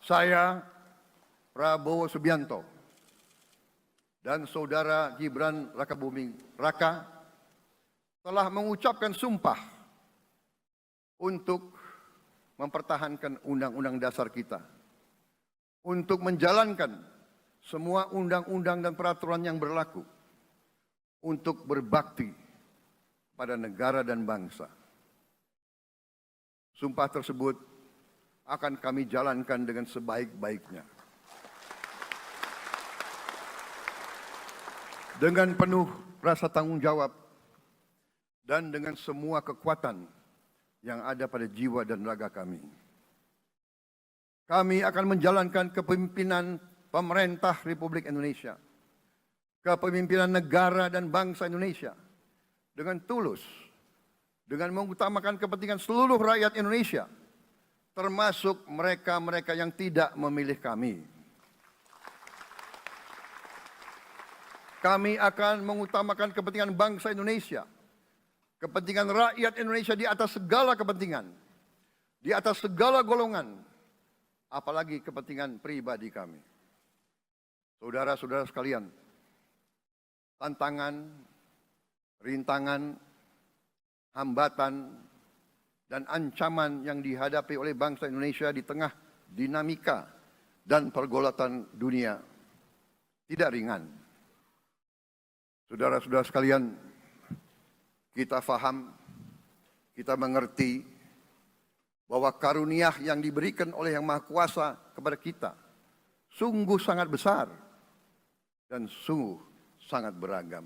Saya, Prabowo Subianto, dan Saudara Gibran Rakabuming Raka telah mengucapkan sumpah untuk mempertahankan Undang-Undang Dasar kita, untuk menjalankan semua undang-undang dan peraturan yang berlaku, untuk berbakti pada negara dan bangsa. Sumpah tersebut akan kami jalankan dengan sebaik-baiknya. Dengan penuh rasa tanggung jawab dan dengan semua kekuatan yang ada pada jiwa dan raga kami. Kami akan menjalankan kepemimpinan pemerintah Republik Indonesia, kepemimpinan negara dan bangsa Indonesia dengan tulus, dengan mengutamakan kepentingan seluruh rakyat Indonesia, termasuk mereka-mereka yang tidak memilih kami. Kami akan mengutamakan kepentingan bangsa Indonesia, kepentingan rakyat Indonesia di atas segala kepentingan, di atas segala golongan, apalagi kepentingan pribadi kami. Saudara-saudara sekalian, tantangan, rintangan, hambatan, dan ancaman yang dihadapi oleh bangsa Indonesia di tengah dinamika dan pergolatan dunia tidak ringan. Saudara-saudara sekalian, kita faham, kita mengerti bahwa karunia yang diberikan oleh Yang Maha Kuasa kepada kita sungguh sangat besar dan sungguh sangat beragam.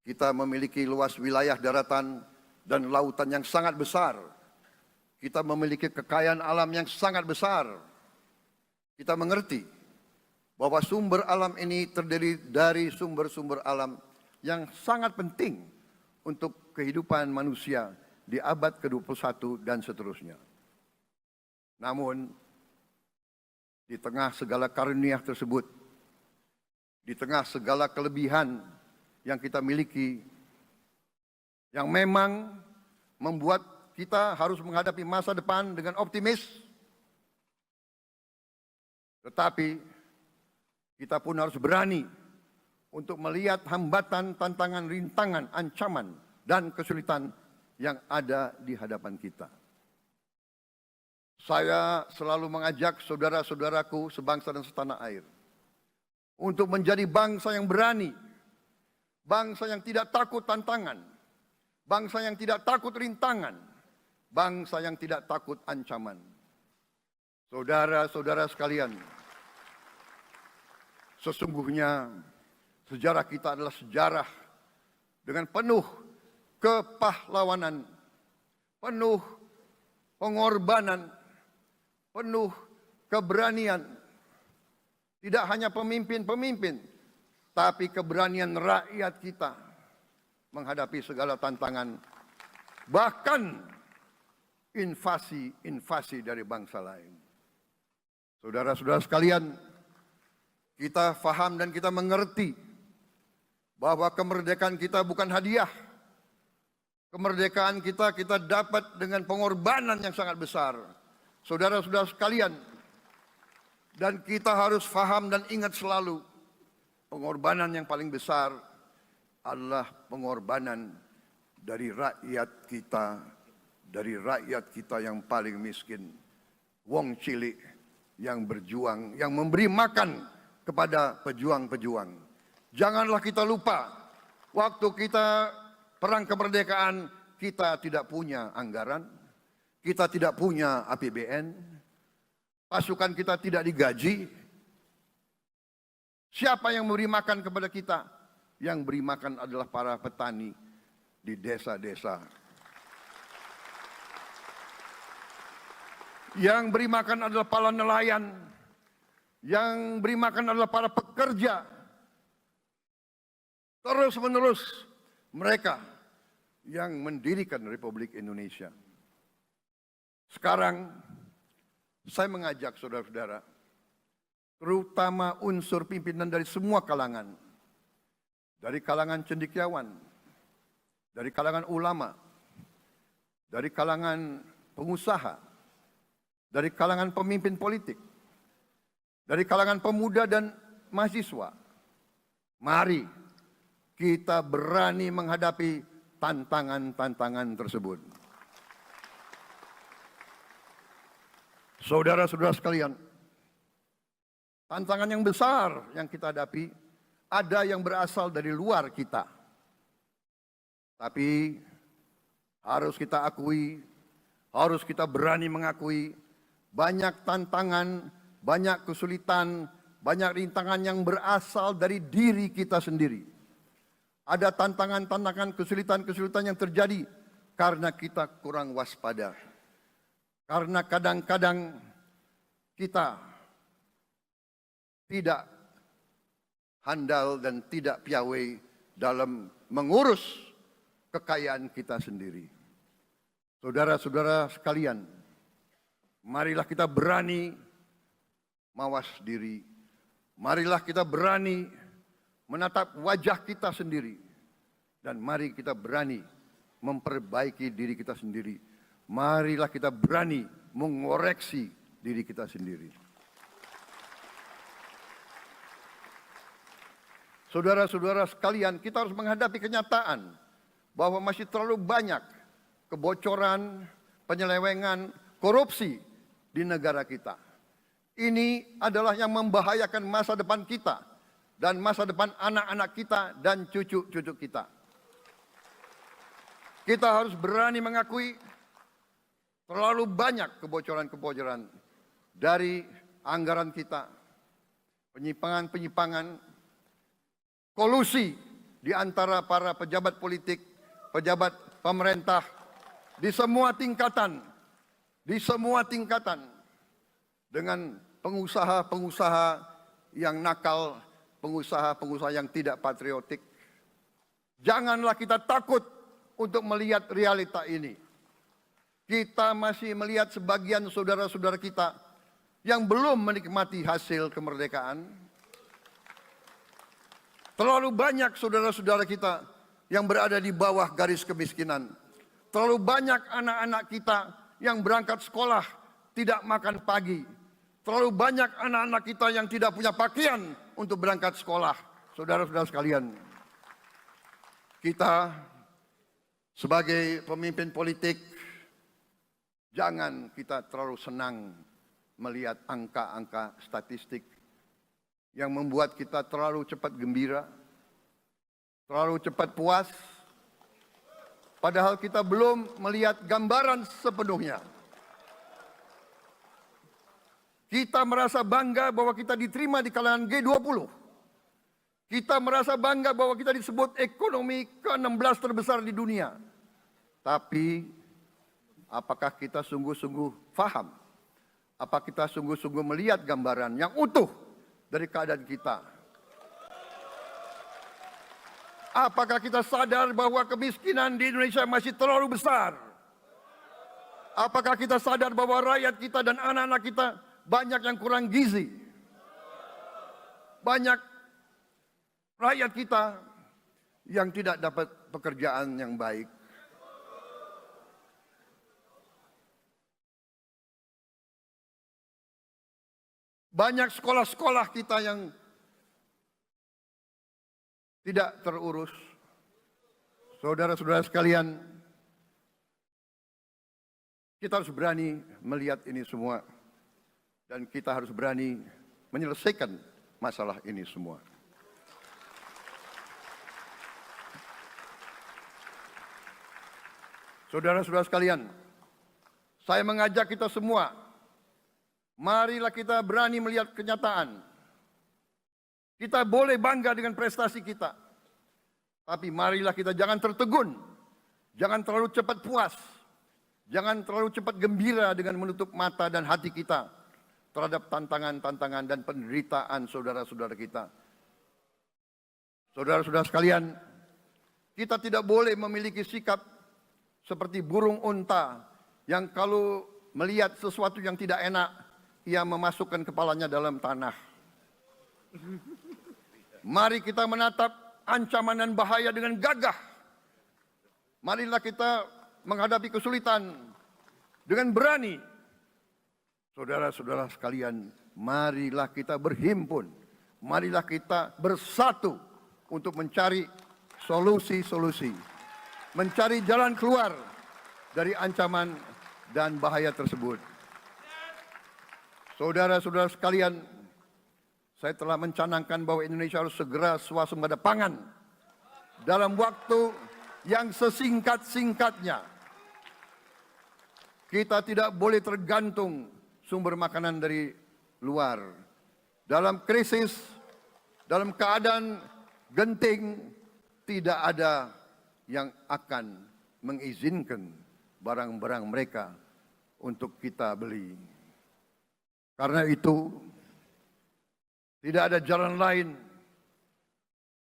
Kita memiliki luas wilayah daratan dan lautan yang sangat besar. Kita memiliki kekayaan alam yang sangat besar. Kita mengerti bahwa sumber alam ini terdiri dari sumber-sumber alam yang sangat penting untuk kehidupan manusia di abad ke-21 dan seterusnya. Namun, di tengah segala karunia tersebut, di tengah segala kelebihan yang kita miliki, yang memang membuat kita harus menghadapi masa depan dengan optimis, tetapi kita pun harus berani untuk melihat hambatan, tantangan, rintangan, ancaman, dan kesulitan yang ada di hadapan kita. Saya selalu mengajak saudara-saudaraku sebangsa dan setanah air untuk menjadi bangsa yang berani, bangsa yang tidak takut tantangan, bangsa yang tidak takut rintangan, bangsa yang tidak takut ancaman. Saudara-saudara sekalian, sesungguhnya sejarah kita adalah sejarah dengan penuh kepahlawanan, penuh pengorbanan, penuh keberanian. Tidak hanya pemimpin-pemimpin, tapi keberanian rakyat kita menghadapi segala tantangan, bahkan invasi-invasi dari bangsa lain. Saudara-saudara sekalian, kita faham dan kita mengerti bahwa kemerdekaan kita bukan hadiah. Kemerdekaan kita dapat dengan pengorbanan yang sangat besar. Saudara-saudara sekalian, dan kita harus faham dan ingat selalu, pengorbanan yang paling besar adalah pengorbanan dari rakyat kita yang paling miskin. Wong cilik yang berjuang, yang memberi makan kepada pejuang-pejuang. Janganlah kita lupa, waktu kita perang kemerdekaan, kita tidak punya anggaran, kita tidak punya APBN, pasukan kita tidak digaji. Siapa yang memberi makan kepada kita? Yang beri makan adalah para petani di desa-desa. Yang beri makan adalah para nelayan. Yang beri makan adalah para pekerja. Terus-menerus mereka yang mendirikan Republik Indonesia. Sekarang saya mengajak saudara-saudara, terutama unsur pimpinan dari semua kalangan, dari kalangan cendekiawan, dari kalangan ulama, dari kalangan pengusaha, dari kalangan pemimpin politik, dari kalangan pemuda dan mahasiswa. Mari kita berani menghadapi tantangan-tantangan tersebut. Saudara-saudara sekalian, tantangan yang besar yang kita hadapi ada yang berasal dari luar kita. Tapi harus kita akui, harus kita berani mengakui banyak tantangan, banyak kesulitan, banyak rintangan yang berasal dari diri kita sendiri. Ada tantangan-tantangan, kesulitan-kesulitan yang terjadi karena kita kurang waspada. Karena kadang-kadang kita tidak handal dan tidak piawai dalam mengurus kekayaan kita sendiri. Saudara-saudara sekalian, marilah kita berani mawas diri. Marilah kita berani menatap wajah kita sendiri. Dan mari kita berani memperbaiki diri kita sendiri. Marilah kita berani mengoreksi diri kita sendiri. Saudara-saudara sekalian, kita harus menghadapi kenyataan bahwa masih terlalu banyak kebocoran, penyelewengan, korupsi di negara kita. Ini adalah yang membahayakan masa depan kita dan masa depan anak-anak kita dan cucu-cucu kita. Kita harus berani mengakui terlalu banyak kebocoran-kebocoran dari anggaran kita, penyimpangan-penyimpangan, kolusi di antara para pejabat politik, pejabat pemerintah, di semua tingkatan, dengan pengusaha-pengusaha yang nakal, pengusaha-pengusaha yang tidak patriotik. Janganlah kita takut untuk melihat realita ini. Kita masih melihat sebagian saudara-saudara kita yang belum menikmati hasil kemerdekaan. Terlalu banyak saudara-saudara kita yang berada di bawah garis kemiskinan. Terlalu banyak anak-anak kita yang berangkat sekolah tidak makan pagi. Terlalu banyak anak-anak kita yang tidak punya pakaian untuk berangkat sekolah. Saudara-saudara sekalian, kita sebagai pemimpin politik, jangan kita terlalu senang melihat angka-angka statistik yang membuat kita terlalu cepat gembira, terlalu cepat puas, padahal kita belum melihat gambaran sepenuhnya. Kita merasa bangga bahwa kita diterima di kalangan G20. Kita merasa bangga bahwa kita disebut ekonomi ke-16 terbesar di dunia. Tapi apakah kita sungguh-sungguh faham? Apa kita sungguh-sungguh melihat gambaran yang utuh dari keadaan kita? Apakah kita sadar bahwa kemiskinan di Indonesia masih terlalu besar? Apakah kita sadar bahwa rakyat kita dan anak-anak kita banyak yang kurang gizi? Banyak rakyat kita yang tidak dapat pekerjaan yang baik. Banyak sekolah-sekolah kita yang tidak terurus. Saudara-saudara sekalian, kita harus berani melihat ini semua. Dan kita harus berani menyelesaikan masalah ini semua. Saudara-saudara sekalian, saya mengajak kita semua, marilah kita berani melihat kenyataan. Kita boleh bangga dengan prestasi kita. Tapi marilah kita jangan tertegun. Jangan terlalu cepat puas. Jangan terlalu cepat gembira dengan menutup mata dan hati kita terhadap tantangan-tantangan dan penderitaan saudara-saudara kita. Saudara-saudara sekalian, kita tidak boleh memiliki sikap seperti burung unta yang kalau melihat sesuatu yang tidak enak, ia memasukkan kepalanya dalam tanah. Mari kita menatap ancaman dan bahaya dengan gagah. Marilah kita menghadapi kesulitan dengan berani. Saudara-saudara sekalian, marilah kita berhimpun, marilah kita bersatu untuk mencari solusi-solusi, mencari jalan keluar dari ancaman dan bahaya tersebut. Saudara-saudara sekalian, saya telah mencanangkan bahwa Indonesia harus segera swasembada pangan dalam waktu yang sesingkat-singkatnya. Kita tidak boleh tergantung sumber makanan dari luar. Dalam krisis, dalam keadaan genting, tidak ada yang akan mengizinkan barang-barang mereka untuk kita beli. Karena itu, tidak ada jalan lain.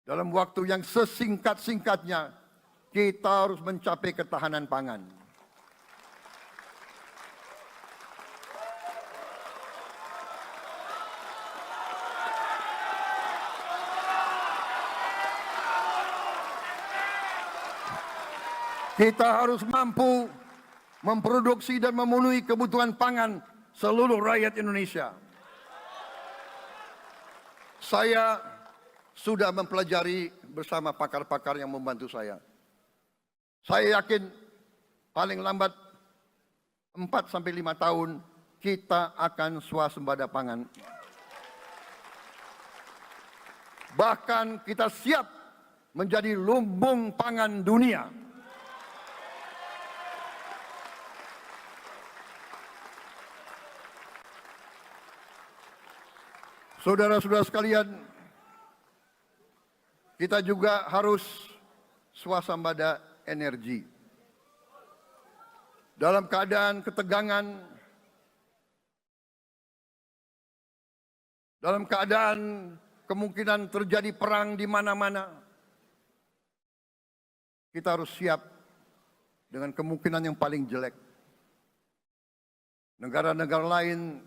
Dalam waktu yang sesingkat-singkatnya, kita harus mencapai ketahanan pangan. Kita harus mampu memproduksi dan memenuhi kebutuhan pangan seluruh rakyat Indonesia. Saya sudah mempelajari bersama pakar-pakar yang membantu saya. Saya yakin paling lambat 4 sampai 5 tahun kita akan swasembada pangan. Bahkan kita siap menjadi lumbung pangan dunia. Saudara-saudara sekalian, kita juga harus swasembada energi. Dalam keadaan ketegangan, dalam keadaan kemungkinan terjadi perang di mana-mana, kita harus siap dengan kemungkinan yang paling jelek. Negara-negara lain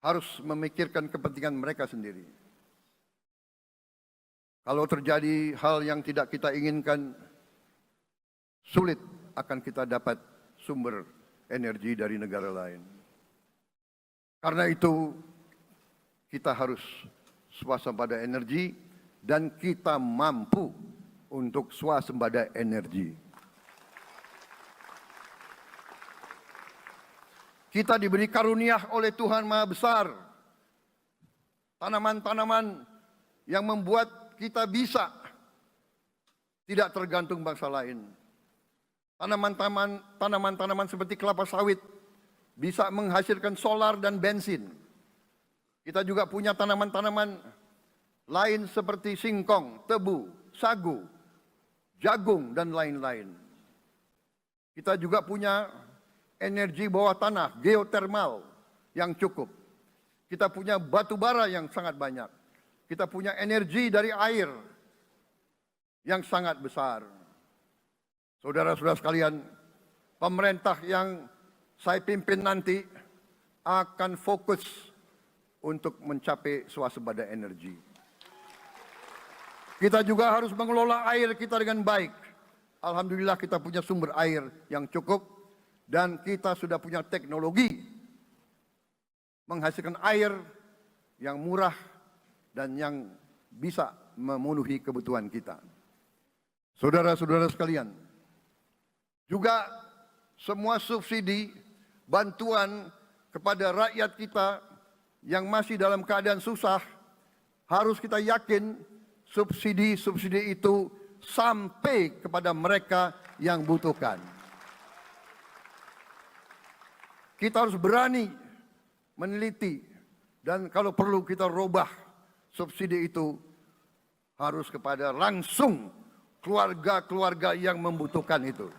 harus memikirkan kepentingan mereka sendiri. Kalau terjadi hal yang tidak kita inginkan, sulit akan kita dapat sumber energi dari negara lain. Karena itu, kita harus swasembada energi dan kita mampu untuk swasembada energi. Kita diberi karunia oleh Tuhan Maha Besar. Tanaman-tanaman yang membuat kita bisa tidak tergantung bangsa lain. Tanaman-tanaman seperti kelapa sawit bisa menghasilkan solar dan bensin. Kita juga punya tanaman-tanaman lain seperti singkong, tebu, sagu, jagung, dan lain-lain. Kita juga punya energi bawah tanah, geotermal yang cukup. Kita punya batu bara yang sangat banyak. Kita punya energi dari air yang sangat besar. Saudara-saudara sekalian, pemerintah yang saya pimpin nanti akan fokus untuk mencapai swasembada energi. Kita juga harus mengelola air kita dengan baik. Alhamdulillah kita punya sumber air yang cukup. Dan kita sudah punya teknologi menghasilkan air yang murah dan yang bisa memenuhi kebutuhan kita. Saudara-saudara sekalian, juga semua subsidi, bantuan kepada rakyat kita yang masih dalam keadaan susah, harus kita yakin subsidi-subsidi itu sampai kepada mereka yang butuhkan. Kita harus berani meneliti dan kalau perlu kita robah subsidi itu harus kepada langsung keluarga-keluarga yang membutuhkan itu.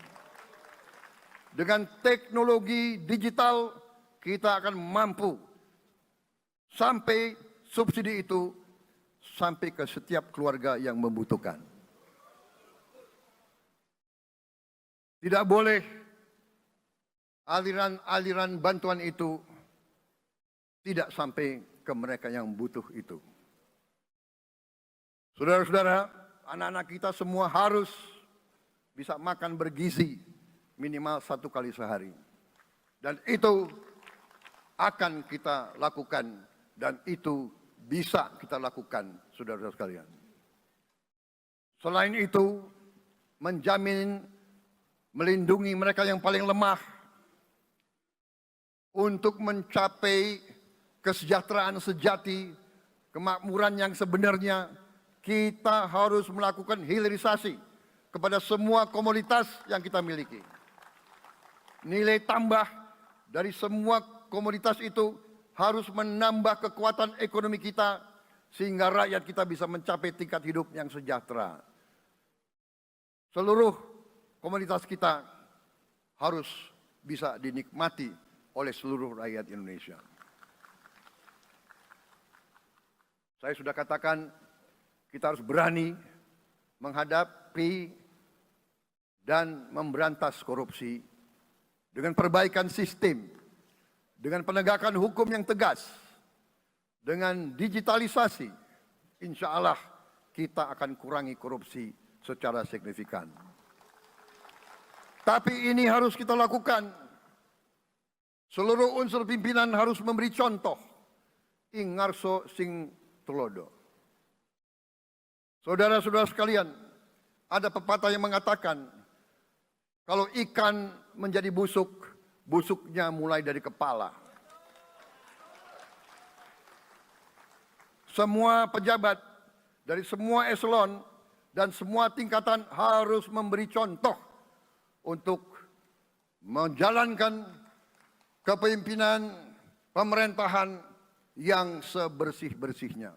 Dengan teknologi digital kita akan mampu sampai subsidi itu sampai ke setiap keluarga yang membutuhkan. Tidak boleh aliran-aliran bantuan itu tidak sampai ke mereka yang butuh itu. Saudara-saudara, anak-anak kita semua harus bisa makan bergizi minimal 1 kali sehari. Dan itu akan kita lakukan dan itu bisa kita lakukan, saudara-saudara sekalian. Selain itu, menjamin melindungi mereka yang paling lemah untuk mencapai kesejahteraan sejati, kemakmuran yang sebenarnya, kita harus melakukan hilirisasi kepada semua komoditas yang kita miliki. Nilai tambah dari semua komoditas itu harus menambah kekuatan ekonomi kita sehingga rakyat kita bisa mencapai tingkat hidup yang sejahtera. Seluruh komoditas kita harus bisa dinikmati oleh seluruh rakyat Indonesia. Saya sudah katakan kita harus berani menghadapi dan memberantas korupsi dengan perbaikan sistem, dengan penegakan hukum yang tegas, dengan digitalisasi. Insya Allah kita akan kurangi korupsi secara signifikan. Tapi ini harus kita lakukan. Seluruh unsur pimpinan harus memberi contoh. Ing ngarso sing tulodo. Saudara-saudara sekalian, ada pepatah yang mengatakan, kalau ikan menjadi busuk, busuknya mulai dari kepala. Semua pejabat dari semua eselon dan semua tingkatan harus memberi contoh untuk menjalankan kepemimpinan pemerintahan yang sebersih-bersihnya.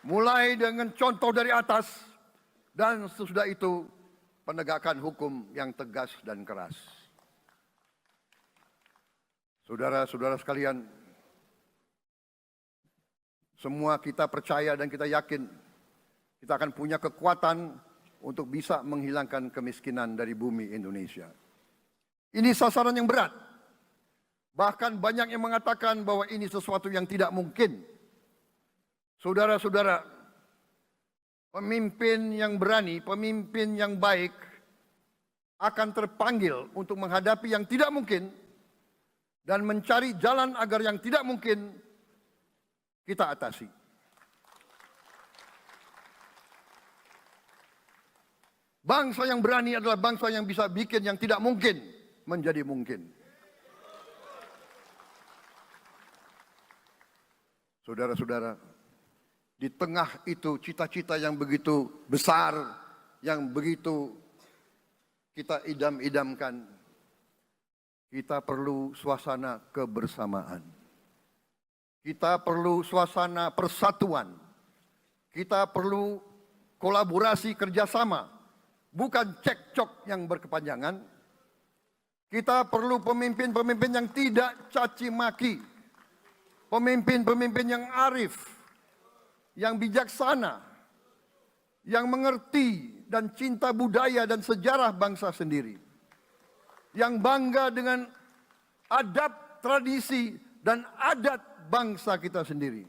Mulai dengan contoh dari atas dan sesudah itu penegakan hukum yang tegas dan keras. Saudara-saudara sekalian, semua kita percaya dan kita yakin kita akan punya kekuatan untuk bisa menghilangkan kemiskinan dari bumi Indonesia. Ini sasaran yang berat. Bahkan banyak yang mengatakan bahwa ini sesuatu yang tidak mungkin. Saudara-saudara, pemimpin yang berani, pemimpin yang baik akan terpanggil untuk menghadapi yang tidak mungkin dan mencari jalan agar yang tidak mungkin kita atasi. Bangsa yang berani adalah bangsa yang bisa bikin yang tidak mungkin menjadi mungkin. Saudara-saudara, di tengah itu cita-cita yang begitu besar, yang begitu kita idam-idamkan, kita perlu suasana kebersamaan. Kita perlu suasana persatuan. Kita perlu kolaborasi kerjasama, bukan cekcok yang berkepanjangan. Kita perlu pemimpin-pemimpin yang tidak caci maki, pemimpin-pemimpin yang arif, yang bijaksana, yang mengerti dan cinta budaya dan sejarah bangsa sendiri, yang bangga dengan adab, tradisi, dan adat bangsa kita sendiri.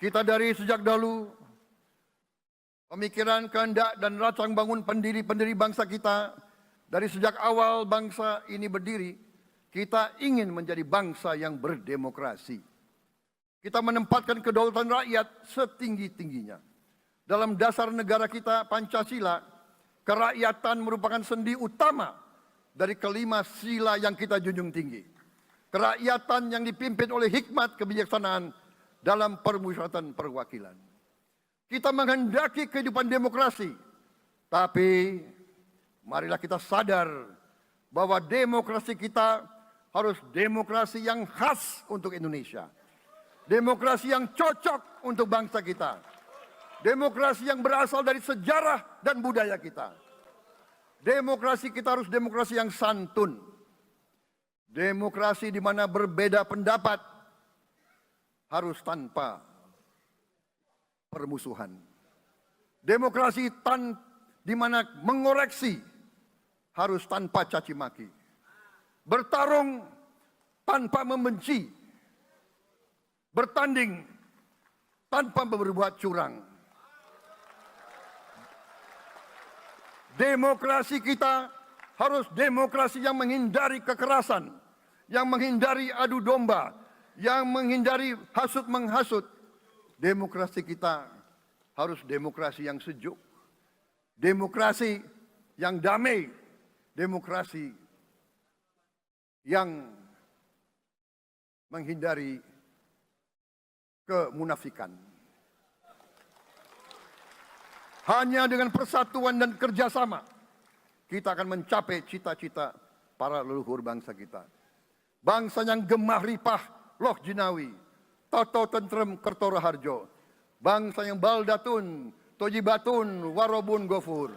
Kita dari sejak dahulu pemikiran, kehendak, dan rancang bangun pendiri-pendiri bangsa kita, dari sejak awal bangsa ini berdiri, kita ingin menjadi bangsa yang berdemokrasi. Kita menempatkan kedaulatan rakyat setinggi-tingginya. Dalam dasar negara kita, Pancasila, kerakyatan merupakan sendi utama dari kelima sila yang kita junjung tinggi. Kerakyatan yang dipimpin oleh hikmat kebijaksanaan dalam permusyawaratan perwakilan. Kita menghendaki kehidupan demokrasi, tapi marilah kita sadar bahwa demokrasi kita harus demokrasi yang khas untuk Indonesia. Demokrasi yang cocok untuk bangsa kita. Demokrasi yang berasal dari sejarah dan budaya kita. Demokrasi kita harus demokrasi yang santun. Demokrasi di mana berbeda pendapat harus tanpa permusuhan. Demokrasi di mana mengoreksi harus tanpa caci maki. Bertarung tanpa membenci. Bertanding tanpa berbuat curang. Demokrasi kita harus demokrasi yang menghindari kekerasan, yang menghindari adu domba, yang menghindari hasut-menghasut. Demokrasi kita harus demokrasi yang sejuk, demokrasi yang damai, demokrasi yang menghindari kemunafikan. Hanya dengan persatuan dan kerjasama kita akan mencapai cita-cita para leluhur bangsa kita. Bangsa yang gemah ripah loh jinawi, toto tentrem kertora harjo. Bangsa yang baldatun, tojibatun, warobun gofur.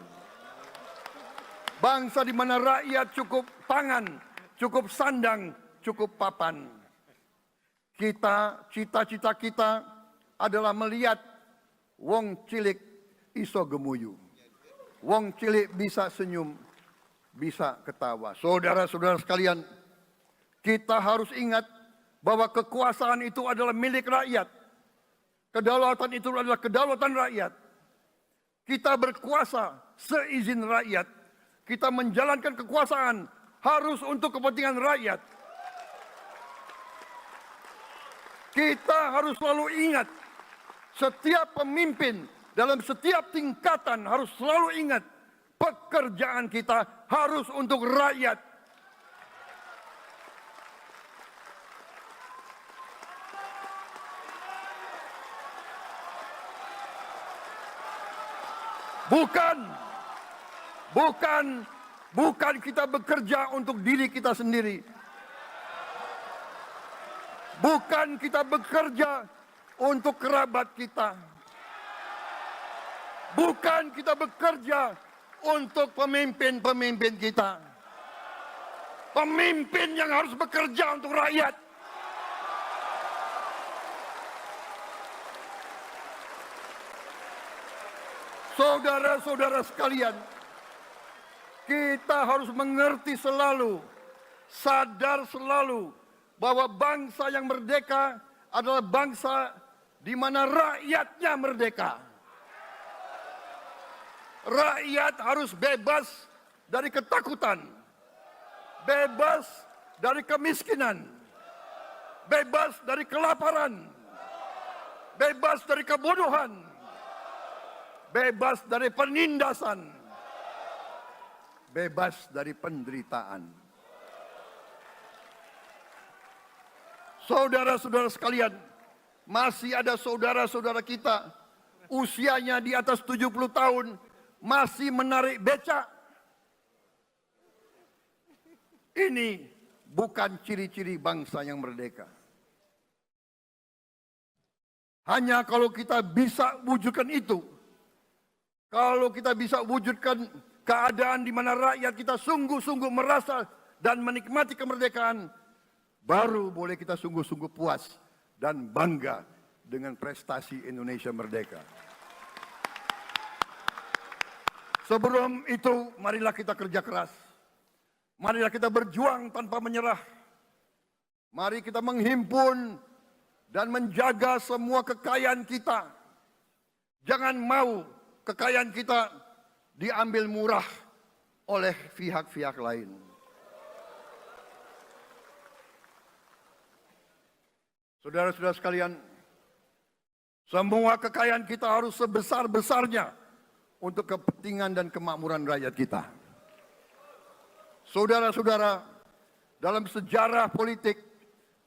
Bangsa di mana rakyat cukup pangan, cukup sandang, cukup papan. Cita-cita kita adalah melihat wong cilik iso gemuyu. Wong cilik bisa senyum, bisa ketawa. Saudara-saudara sekalian, kita harus ingat bahwa kekuasaan itu adalah milik rakyat. Kedaulatan itu adalah kedaulatan rakyat. Kita berkuasa seizin rakyat. Kita menjalankan kekuasaan harus untuk kepentingan rakyat. Kita harus selalu ingat, setiap pemimpin dalam setiap tingkatan harus selalu ingat, pekerjaan kita harus untuk rakyat. Bukan kita bekerja untuk diri kita sendiri. Bukan kita bekerja untuk kerabat kita. Bukan kita bekerja untuk pemimpin-pemimpin kita. Pemimpin yang harus bekerja untuk rakyat. Saudara-saudara sekalian, kita harus mengerti selalu, sadar selalu, bahwa bangsa yang merdeka adalah bangsa di mana rakyatnya merdeka. Rakyat harus bebas dari ketakutan, bebas dari kemiskinan, bebas dari kelaparan, bebas dari kebodohan, bebas dari penindasan, bebas dari penderitaan. Saudara-saudara sekalian, masih ada saudara-saudara kita usianya di atas 70 tahun masih menarik becak. Ini bukan ciri-ciri bangsa yang merdeka. Hanya kalau kita bisa wujudkan itu, kalau kita bisa wujudkan keadaan di mana rakyat kita sungguh-sungguh merasa dan menikmati kemerdekaan, baru boleh kita sungguh-sungguh puas dan bangga dengan prestasi Indonesia merdeka. Sebelum itu, marilah kita kerja keras. Marilah kita berjuang tanpa menyerah. Mari kita menghimpun dan menjaga semua kekayaan kita. Jangan mau kekayaan kita diambil murah oleh pihak-pihak lain. Saudara-saudara sekalian, semua kekayaan kita harus sebesar-besarnya untuk kepentingan dan kemakmuran rakyat kita. Saudara-saudara, dalam sejarah politik,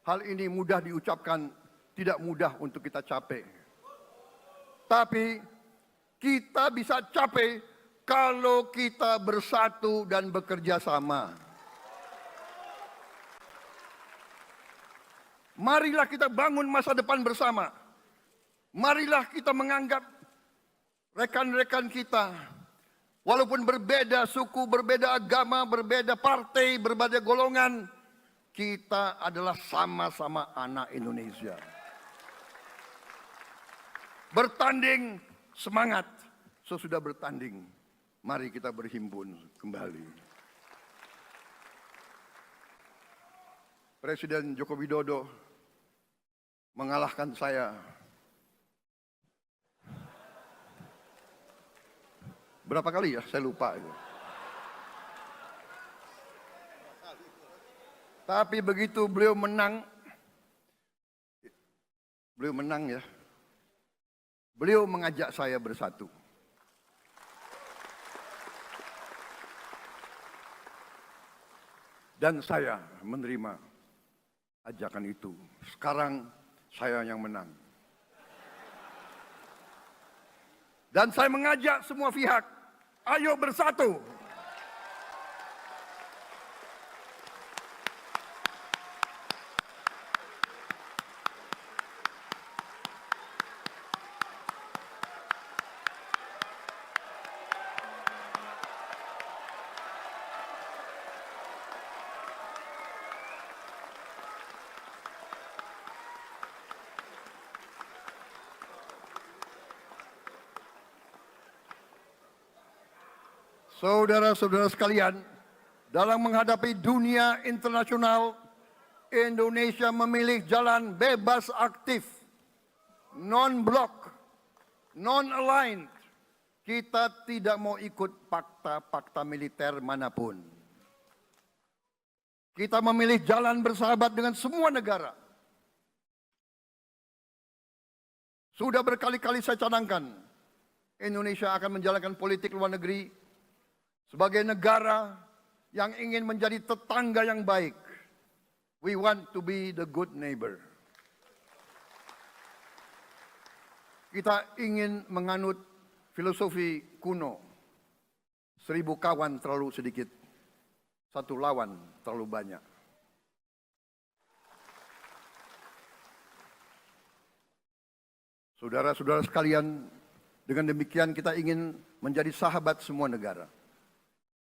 hal ini mudah diucapkan, tidak mudah untuk kita capai. Tapi kita bisa capai kalau kita bersatu dan bekerja sama. Marilah kita bangun masa depan bersama. Marilah kita menganggap rekan-rekan kita, walaupun berbeda suku, berbeda agama, berbeda partai, berbeda golongan, kita adalah sama-sama anak Indonesia. Bertanding semangat, sesudah bertanding, mari kita berhimpun kembali. Presiden Joko Widodo mengalahkan saya berapa kali ya, saya lupa itu. Tapi begitu beliau menang ya, beliau mengajak saya bersatu. Dan saya menerima ajakan itu. Sekarang saya yang menang. Dan saya mengajak semua pihak, ayo bersatu. Saudara-saudara sekalian, dalam menghadapi dunia internasional, Indonesia memilih jalan bebas aktif, non-blok, non-aligned. Kita tidak mau ikut fakta-fakta militer manapun. Kita memilih jalan bersahabat dengan semua negara. Sudah berkali-kali saya cadangkan, Indonesia akan menjalankan politik luar negeri sebagai negara yang ingin menjadi tetangga yang baik. We want to be the good neighbor. Kita ingin menganut filosofi kuno. 1000 kawan terlalu sedikit, 1 lawan terlalu banyak. Saudara-saudara sekalian, dengan demikian kita ingin menjadi sahabat semua negara.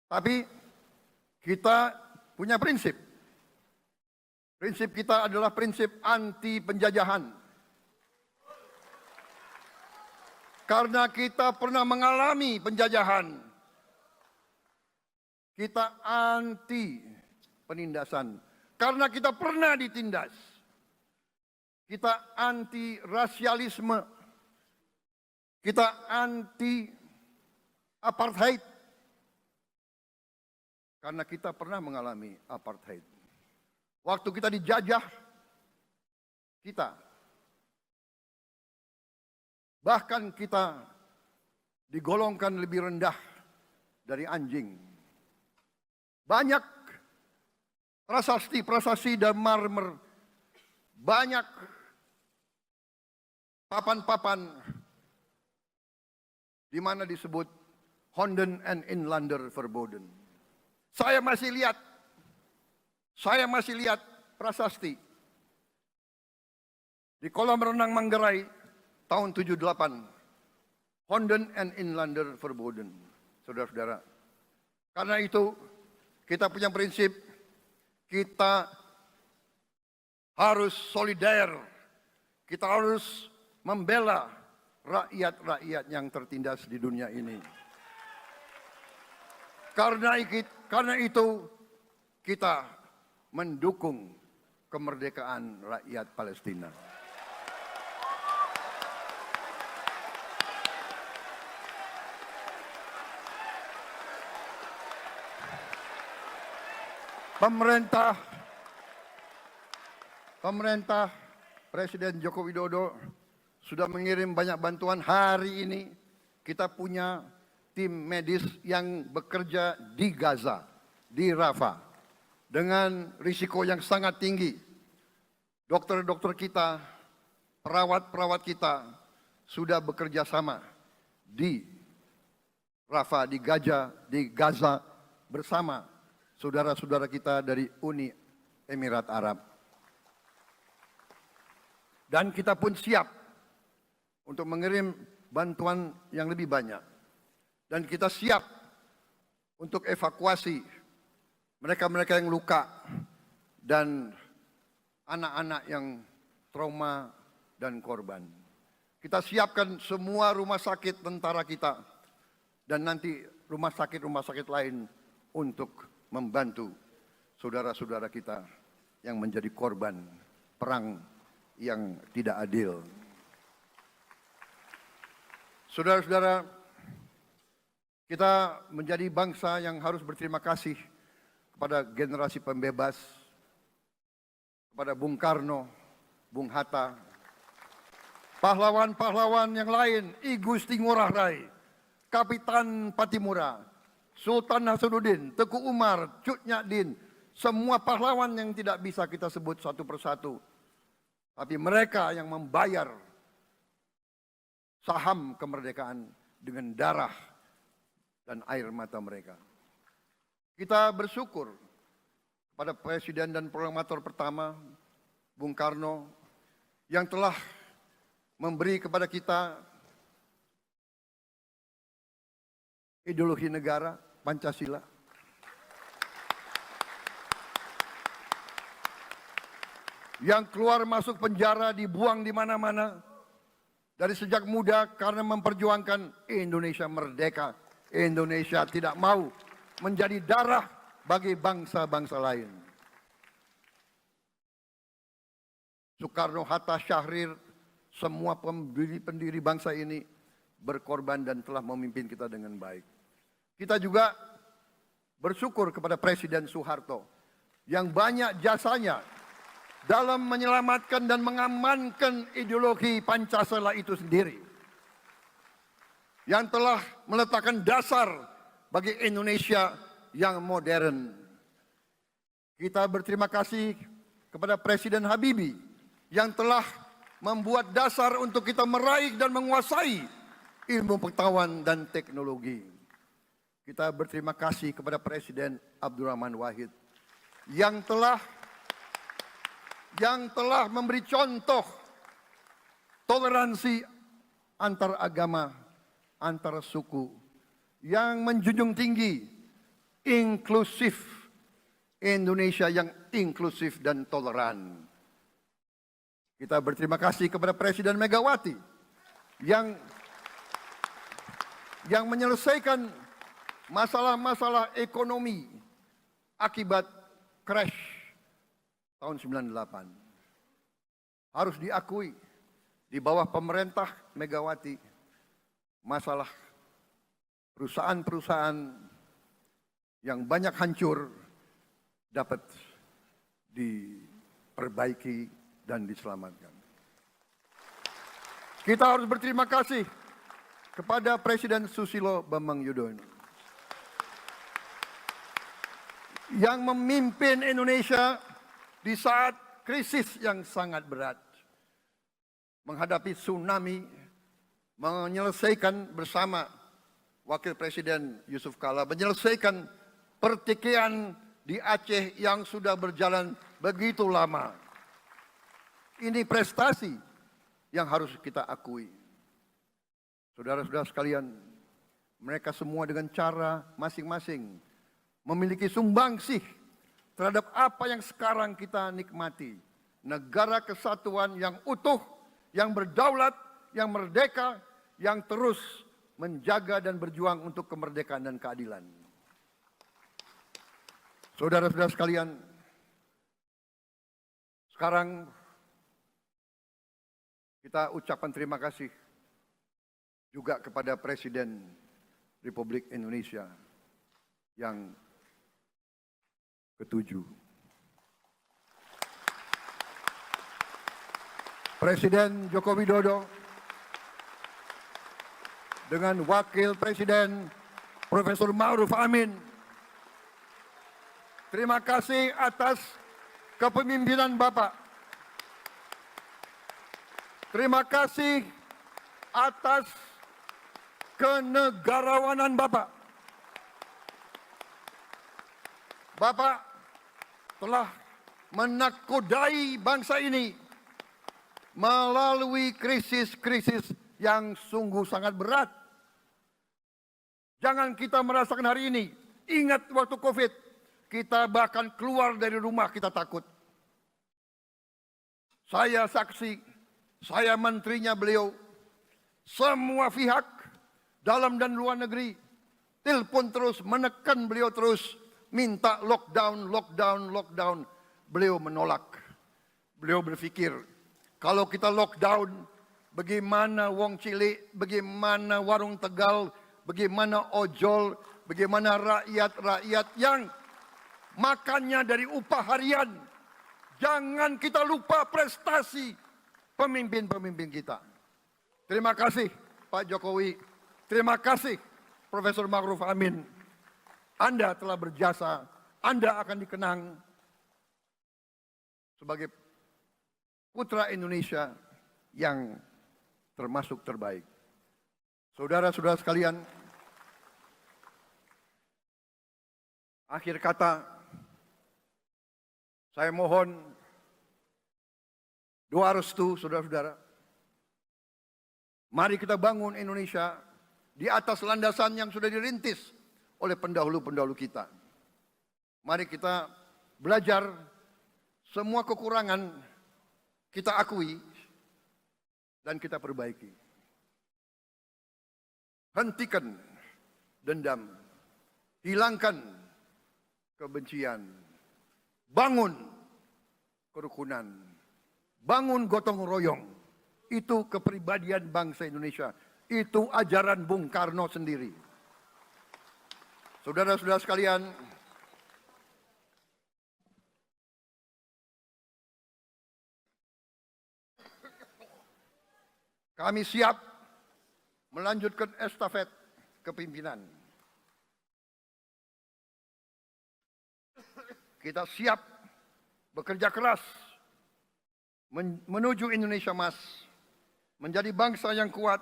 Tapi kita punya prinsip. Prinsip kita adalah prinsip anti penjajahan. Karena kita pernah mengalami penjajahan. Kita anti penindasan. Karena kita pernah ditindas. Kita anti rasialisme. Kita anti apartheid. Karena kita pernah mengalami apartheid. Waktu kita dijajah, bahkan kita digolongkan lebih rendah dari anjing. Banyak prasasti dan marmer, banyak papan-papan di mana disebut Honden en Inlander Verboden. Saya masih lihat prasasti di kolam renang Manggarai tahun 78. Honden en Inlander Verboden, saudara-saudara. Karena itu kita punya prinsip, kita harus solider, kita harus membela rakyat-rakyat yang tertindas di dunia ini. Karena itu kita mendukung kemerdekaan rakyat Palestina. Pemerintah Presiden Joko Widodo sudah mengirim banyak bantuan. Hari ini kita punya tim medis yang bekerja di Gaza, di Rafah, dengan risiko yang sangat tinggi. Dokter-dokter kita, perawat-perawat kita sudah bekerja sama di Rafah, di Gaza bersama saudara-saudara kita dari Uni Emirat Arab. Dan kita pun siap untuk mengirim bantuan yang lebih banyak. Dan kita siap untuk evakuasi mereka-mereka yang luka dan anak-anak yang trauma dan korban. Kita siapkan semua rumah sakit tentara kita dan nanti rumah sakit lain untuk membantu saudara-saudara kita yang menjadi korban perang yang tidak adil. Saudara-saudara, kita menjadi bangsa yang harus berterima kasih kepada generasi pembebas kepada Bung Karno, Bung Hatta, pahlawan-pahlawan yang lain, I Gusti Ngurah Rai, Kapitan Patimura, Sultan Hasanuddin, Teku Umar, Cut Nyak Din, semua pahlawan yang tidak bisa kita sebut satu persatu. Tapi mereka yang membayar saham kemerdekaan dengan darah dan air mata mereka. Kita bersyukur pada Presiden dan Proklamator pertama, Bung Karno, yang telah memberi kepada kita ideologi negara, Pancasila. Yang keluar masuk penjara, dibuang di mana-mana. Dari sejak muda karena memperjuangkan Indonesia merdeka. Indonesia tidak mau menjadi darah bagi bangsa-bangsa lain. Soekarno, Hatta, Syahrir, semua pendiri bangsa ini berkorban dan telah memimpin kita dengan baik. Kita juga bersyukur kepada Presiden Soeharto yang banyak jasanya dalam menyelamatkan dan mengamankan ideologi Pancasila itu sendiri, yang telah meletakkan dasar bagi Indonesia yang modern. Kita berterima kasih kepada Presiden Habibie yang telah membuat dasar untuk kita meraih dan menguasai ilmu pengetahuan dan teknologi. Kita berterima kasih kepada Presiden Abdurrahman Wahid yang telah memberi contoh toleransi antar agama, antar suku, yang menjunjung tinggi inklusif, Indonesia yang inklusif dan toleran. Kita berterima kasih kepada Presiden Megawati yang menyelesaikan masalah-masalah ekonomi akibat crash tahun 98. Harus diakui, di bawah pemerintah Megawati, masalah perusahaan-perusahaan yang banyak hancur dapat diperbaiki dan diselamatkan. Kita harus berterima kasih kepada Presiden Susilo Bambang Yudhoyono yang memimpin Indonesia di saat krisis yang sangat berat, menghadapi tsunami, menyelesaikan bersama Wakil Presiden Yusuf Kala, menyelesaikan pertikaian di Aceh yang sudah berjalan begitu lama. Ini prestasi yang harus kita akui. Saudara-saudara sekalian, mereka semua dengan cara masing-masing memiliki sumbangsih terhadap apa yang sekarang kita nikmati. Negara kesatuan yang utuh, yang berdaulat, yang merdeka, yang terus menjaga dan berjuang untuk kemerdekaan dan keadilan. Saudara-saudara sekalian, sekarang kita ucapkan terima kasih juga kepada Presiden Republik Indonesia yang ke-7. Presiden Joko Widodo dengan Wakil Presiden Profesor Ma'ruf Amin. Terima kasih atas kepemimpinan Bapak. Terima kasih atas kenegarawanan Bapak. Bapak telah menakodai bangsa ini melalui krisis-krisis yang sungguh sangat berat. Jangan kita merasakan hari ini. Ingat waktu COVID, kita bahkan keluar dari rumah kita takut. Saya saksi, saya menterinya beliau, semua pihak dalam dan luar negeri telepon terus, menekan beliau terus, minta lockdown, lockdown, lockdown. Beliau menolak. Beliau berpikir, kalau kita lockdown, bagaimana wong cilik, bagaimana warung Tegal, bagaimana ojol, bagaimana rakyat-rakyat yang makannya dari upah harian, Jangan kita lupa prestasi pemimpin-pemimpin kita. Terima kasih Pak Jokowi. Terima kasih Profesor Ma'ruf Amin. Anda telah berjasa. Anda akan dikenang sebagai putra Indonesia yang termasuk terbaik. Saudara-saudara sekalian, akhir kata, saya mohon doa restu saudara-saudara. Mari kita bangun Indonesia di atas landasan yang sudah dirintis oleh pendahulu-pendahulu kita. Mari kita belajar semua kekurangan kita akui dan kita perbaiki. Hentikan dendam, hilangkan kebencian, bangun kerukunan, bangun gotong royong. Itu kepribadian bangsa Indonesia. Itu ajaran Bung Karno sendiri. Saudara-saudara sekalian, kami siap melanjutkan estafet kepimpinan. Kita siap bekerja keras menuju Indonesia Emas, menjadi bangsa yang kuat,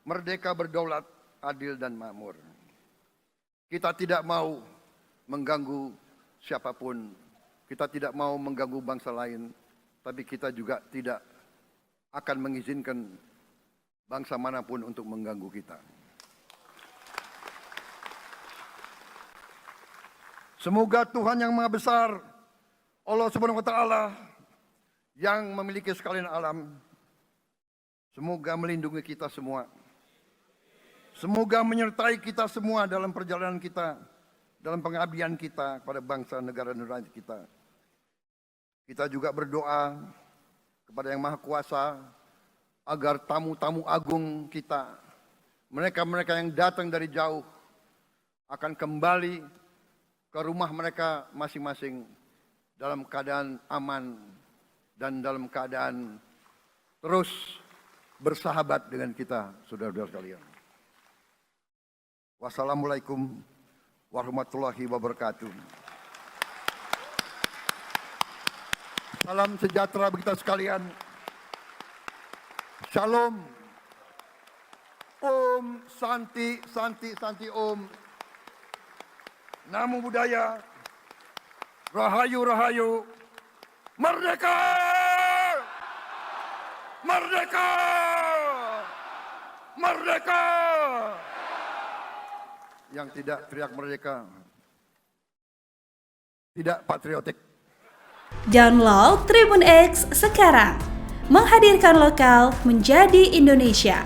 merdeka, berdaulat, adil dan makmur. Kita tidak mau mengganggu siapapun, kita tidak mau mengganggu bangsa lain, tapi kita juga tidak akan mengizinkan bangsa manapun untuk mengganggu kita. Semoga Tuhan yang Maha Besar, Allah Subhanahu wa Ta'ala, yang memiliki sekalian alam, semoga melindungi kita semua. Semoga menyertai kita semua dalam perjalanan kita, dalam pengabdian kita kepada bangsa, negara, dan rakyat kita. Kita juga berdoa kepada Yang Maha Kuasa agar tamu-tamu agung kita, mereka-mereka yang datang dari jauh, akan kembali ke rumah mereka masing-masing dalam keadaan aman dan dalam keadaan terus bersahabat dengan kita, saudara-saudara sekalian. Wassalamualaikum warahmatullahi wabarakatuh. Salam sejahtera bagi kita sekalian. Shalom. Om Santi, Santi, Santi Om. Namo Buddhaya. Rahayu, Rahayu. Merdeka! Merdeka! Merdeka! Yang tidak teriak merdeka tidak patriotik. Download Tribun X sekarang. Menghadirkan lokal menjadi Indonesia.